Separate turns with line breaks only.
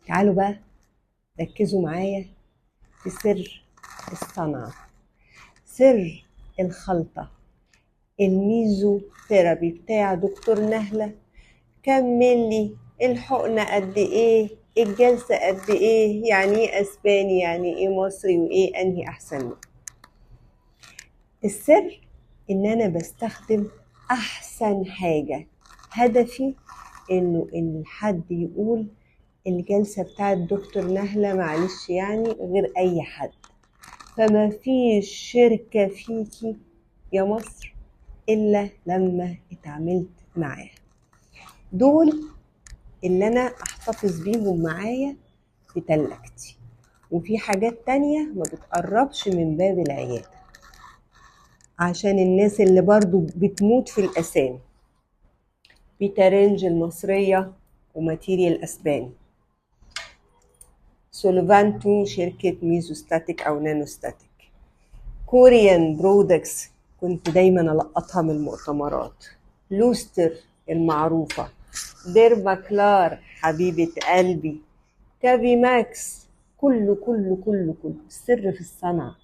تعالوا بقى ركزوا معايا في سر الصنعة، سر الخلطة الميزو ثيرابي بتاع دكتور نهلة. كمل لي الحقنة قد ايه، الجلسة قد ايه، يعني ايه اسباني، يعني ايه مصري، وايه انهي احسن له. السر ان انا بستخدم احسن حاجة. هدفي انه ان حد يقول الجلسة بتاعت دكتور نهلة معلش يعني غير اي حد. فما فيش شركة فيكي يا مصر الا لما اتعاملت معاها. دول اللي انا احتفظ بيهم معايا في تلاجتي، وفي حاجات تانية ما بتقربش من باب العيادة عشان الناس اللي برضو بتموت في الاسامي. بيتارنج المصرية وماتيريال اسباني، سولوفانتو شركة ميزوستاتيك او نانوستاتيك، كوريان برودكتس كنت دايما القطها من المؤتمرات، لوستر المعروفة، ديرماكلار حبيبة قلبي، كافي ماكس. كله السر في الصنعة.